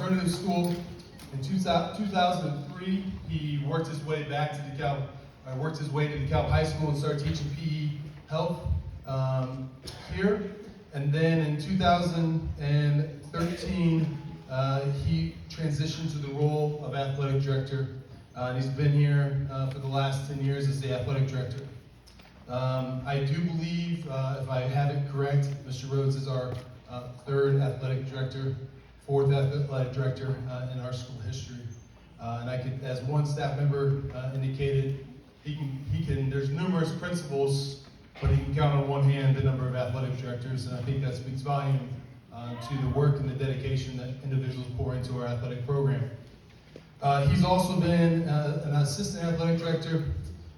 alternative school. In 2003, he worked his way back to DeKalb, worked his way to DeKalb High School and started teaching PE health here. And then in 2013, he transitioned to the role of athletic director. And he's been here for the last 10 years as the athletic director. I do believe, if I have it correct, Mr. Rhodes is our third athletic director, fourth athletic director in our school history. And I could, as one staff member indicated, there's numerous principals, but he can count on one hand the number of athletic directors, and I think that speaks volume to the work and the dedication that individuals pour into our athletic program. He's also been an assistant athletic director.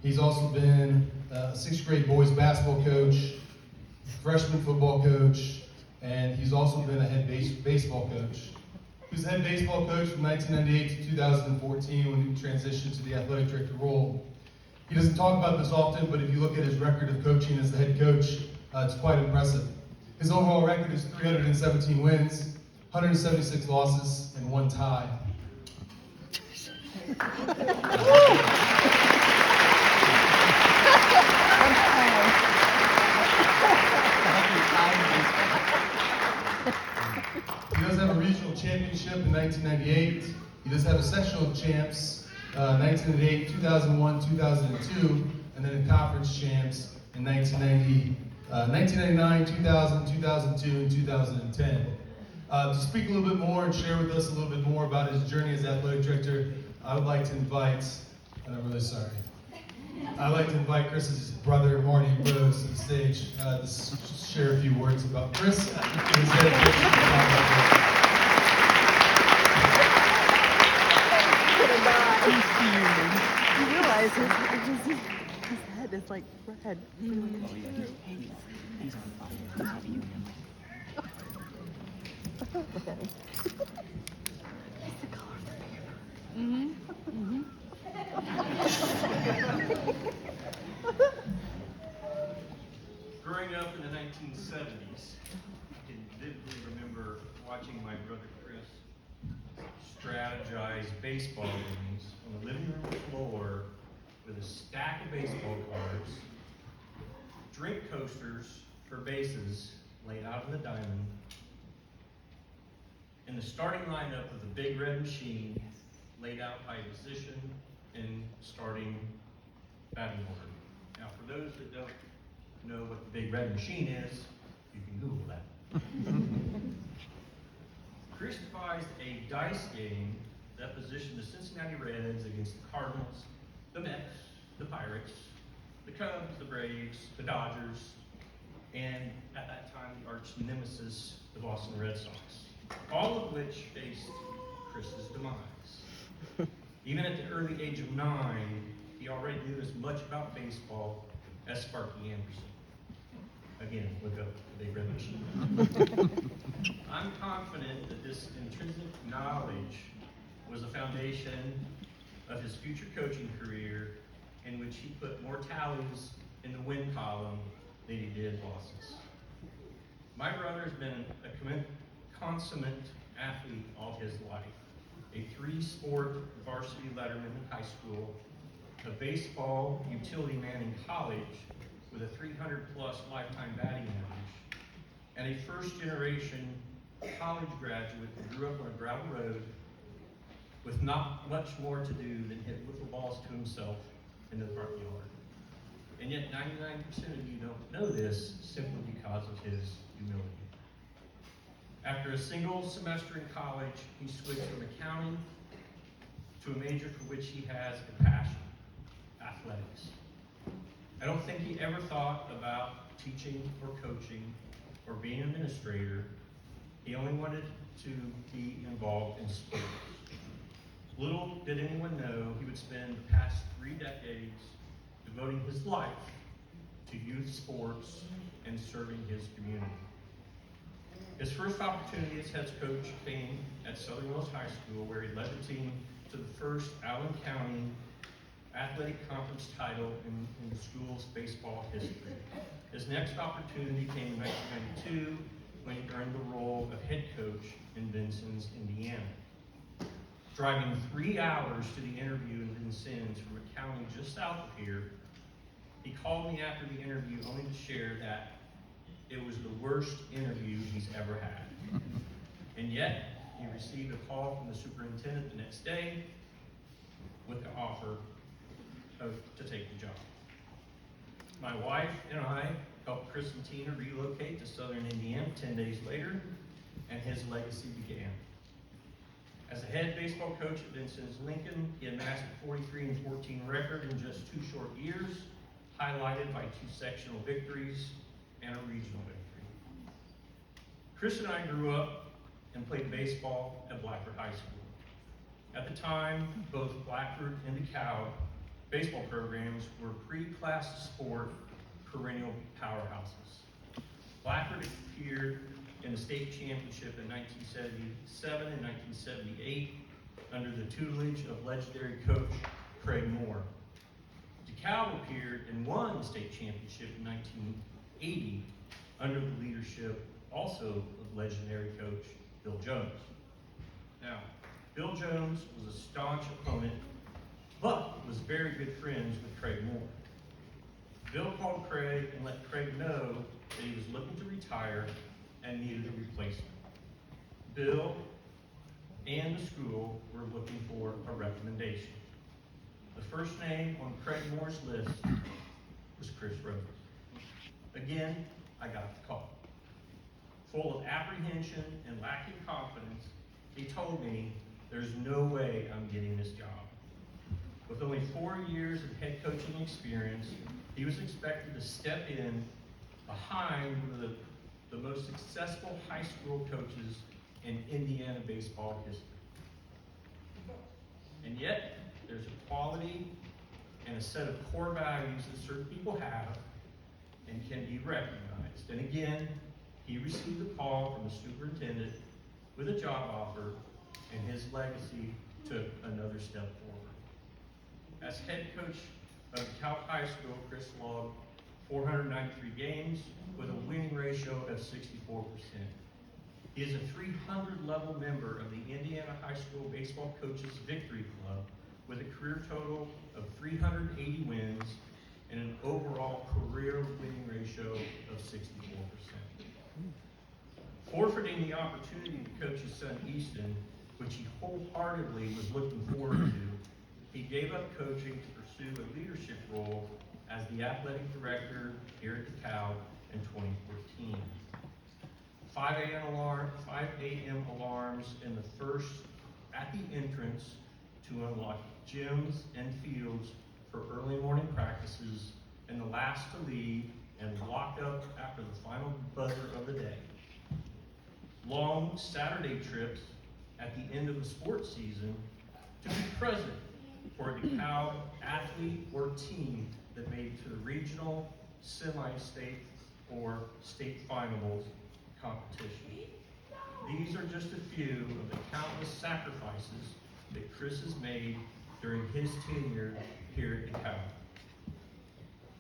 He's also been a sixth grade boys basketball coach, freshman football coach, and he's also been a head baseball coach. He was head baseball coach from 1998 to 2014 when he transitioned to the athletic director role. He doesn't talk about this often, but if you look at his record of coaching as the head coach, it's quite impressive. His overall record is 317 wins, 176 losses, and 1 tie. He does have a regional championship in 1998. He does have a sectional champs 1998, 2001, 2002, and then a conference champs in 1999, 2000, 2002, and 2010. To speak a little bit more and share with us a little bit more about his journey as athletic director, I would like to invite, and I'm really sorry, I'd like to invite Chris's brother, Marty Rhodes, to the stage to share a few words about Chris. You realize his head is like red. Oh yeah, he's on fire. He's happy you Okay. It's the color of the paper. Growing up in the 1970s, I can vividly remember watching my brother Chris strategize baseball games on the living room floor with a stack of baseball cards, drink coasters for bases laid out in the diamond, and the starting lineup of the big red machine laid out by position and starting batting order. Now, for those that don't know what the big red machine is, you can Google that. Chris devised a dice game that positioned the Cincinnati Reds against the Cardinals, the Mets, the Pirates, the Cubs, the Braves, the Dodgers, and at that time the arch nemesis, the Boston Red Sox, all of which faced Chris's demise. Even at the early age of 9, he already knew as much about baseball as Sparky Anderson. Again, look up the big red machine. I'm confident that this intrinsic knowledge was the foundation of his future coaching career, in which he put more tallies in the win column than he did losses. My brother has been a consummate athlete all his life. A 3-sport varsity letterman in high school, a baseball utility man in college with a 300-plus lifetime batting average, and a first-generation college graduate who grew up on a gravel road with not much more to do than hit wiffle balls to himself in the front yard. And yet 99% of you don't know this simply because of his humility. After a single semester in college, he switched from accounting to a major for which he has a passion, athletics. I don't think he ever thought about teaching or coaching or being an administrator. He only wanted to be involved in sports. Little did anyone know he would spend the past 3 decades devoting his life to youth sports and serving his community. His first opportunity as head coach came at Southern Hills High School, where he led the team to the first Allen County Athletic Conference title in the school's baseball history. His next opportunity came in 1992 when he earned the role of head coach in Vincennes, Indiana. driving 3 hours to the interview in Vincennes from a county just south of here. He called me after the interview only to share that it was the worst interview he's ever had. And yet, he received a call from the superintendent the next day with the offer to take the job. My wife and I helped Chris and Tina relocate to southern Indiana 10 days later, and his legacy began. As a head baseball coach at Vincennes Lincoln, he amassed a 43-14 record in just 2 short years, highlighted by 2 sectional victories and a regional victory. Chris and I grew up and played baseball at Blackford High School. At the time, both Blackford and DeKalb baseball programs were pre-class sport perennial powerhouses. Blackford appeared in the state championship in 1977 and 1978 under the tutelage of legendary coach Craig Moore. DeKalb appeared and won the state championship in 1980 under the leadership also of legendary coach Bill Jones. Now, Bill Jones was a staunch opponent, but was very good friends with Craig Moore. Bill called Craig and let Craig know that he was looking to retire and needed a replacement. Bill and the school were looking for a recommendation. The first name on Craig Moore's list was Chris Rose. Again, I got the call. Full of apprehension and lacking confidence, he told me, "There's no way I'm getting this job." With only 4 years of head coaching experience, he was expected to step in behind one of the most successful high school coaches in Indiana baseball history. And yet, there's a quality and a set of core values that certain people have and can be recognized. And again, he received a call from the superintendent with a job offer, and his legacy took another step forward. As head coach of DeKalb High School, Chris logged 493 games with a winning ratio of 64%. He is a 300-level member of the Indiana High School Baseball Coaches Victory Club with a career total of 380 wins and an overall career winning ratio of 64%. Forfeiting the opportunity to coach his son Easton, which he wholeheartedly was looking forward to, he gave up coaching to pursue a leadership role as the athletic director here at DeKalb in 2014. 5 a.m. alarms at the entrance to unlock gyms and fields for early morning practices, and the last to leave and locked up after the final buzzer of the day. Long Saturday trips at the end of the sports season to be present for a DeKalb athlete or team that made it to the regional, semi-state, or state finals competition. These are just a few of the countless sacrifices that Chris has made during his tenure here at DeKalb.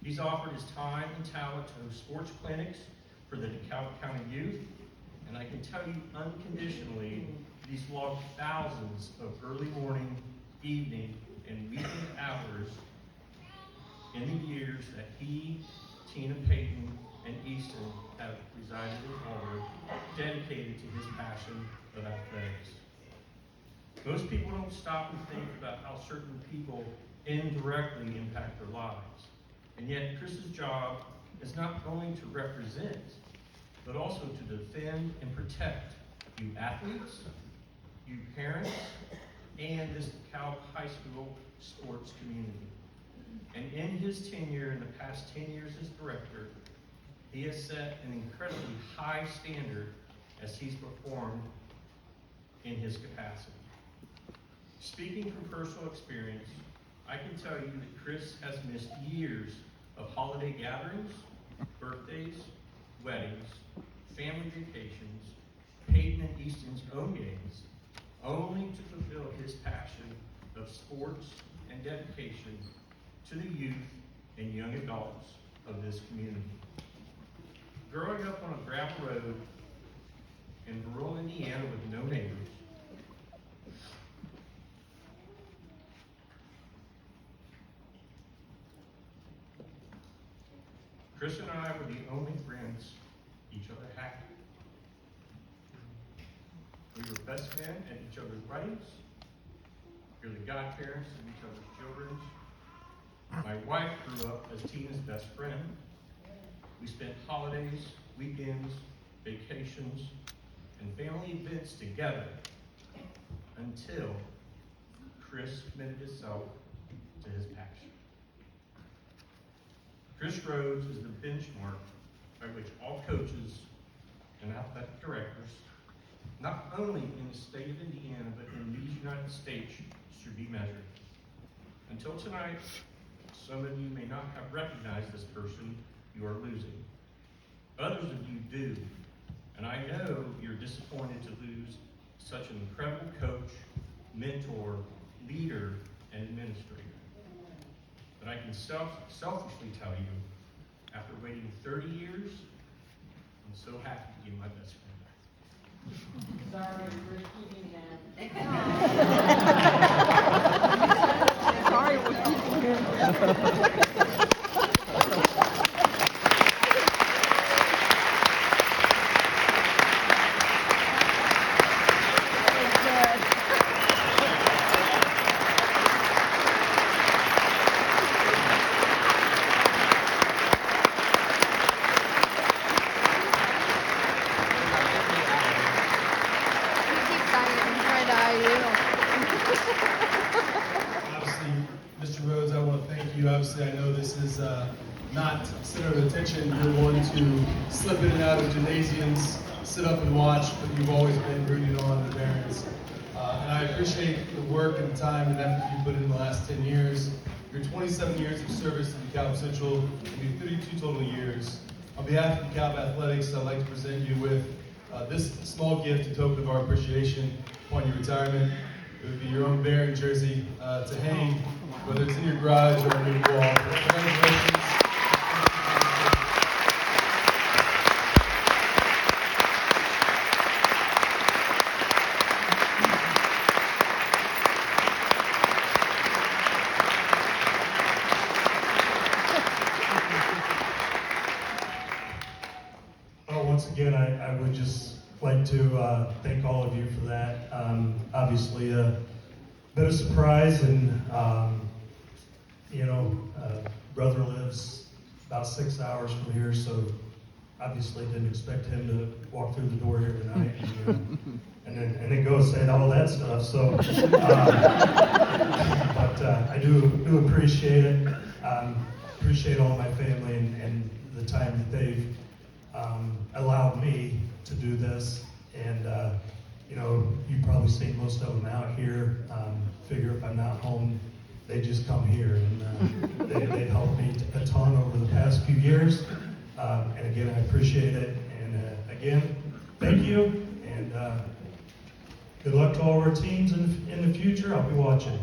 He's offered his time and talent to host sports clinics for the DeKalb County youth, and I can tell you unconditionally, he's logged thousands of early morning, evening, and weekend hours in the years that he, Tina Payton, and Easton have resided in Auburn, dedicated to his passion of athletics. Most people don't stop and think about how certain people indirectly impact their lives. And yet, Chris's job is not only to represent, but also to defend and protect you athletes, you parents, and this DeKalb High School sports community. And in his tenure in the past 10 years as director, he has set an incredibly high standard as he's performed in his capacity. Speaking from personal experience, I can tell you that Chris has missed years of holiday gatherings, birthdays, weddings, family vacations, Peyton and Easton's own games, only to fulfill his passion of sports and dedication to the youth and young adults of this community. Growing up on a gravel road in rural Indiana with no neighbors, Chris and I were the only friends each other had. We were best men at each other's weddings. We were the godparents of each other's children. My wife grew up as Tina's best friend. We spent holidays, weekends, vacations, and family events together until Chris committed himself to his passion. Chris Rhodes is the benchmark by which all coaches and athletic directors, not only in the state of Indiana, but in these United States, should be measured. Until tonight, some of you may not have recognized this person you are losing. Others of you do, and I know you're disappointed to lose such an incredible coach, mentor, leader, and administrator. But I can selfishly tell you, after waiting 30 years, I'm so happy to be my best friend. Sorry, we're keeping that. Sorry, we're keeping him. Obviously, Mr. Rhodes, I want to thank you. Obviously, I know this is not center of attention. You're one to slip in and out of gymnasiums, sit up and watch, but you've always been rooting on the parents. And I appreciate the work and the time and effort you put in the last 10 years. Your 27 years of service to DeKalb Central, and your 32 total years. On behalf of DeKalb Athletics, I'd like to present you with this small gift, a token of our appreciation upon your retirement. It would be your own Baron jersey to hang, whether it's in your garage or on your wall. Congratulations. Well, once again, I would just like to thank all of you for that. Obviously, a bit of surprise, and brother lives about 6 hours from here, so obviously didn't expect him to walk through the door here tonight and then go say all that stuff. So, but I do appreciate it. Appreciate all my family and the time that they've allowed me to do this. And you've probably seen most of them out here. Figure if I'm not home, they just come here, and they've helped me a ton over the past few years. And again, I appreciate it. And again, thank you, and good luck to all of our teams in the future. I'll be watching.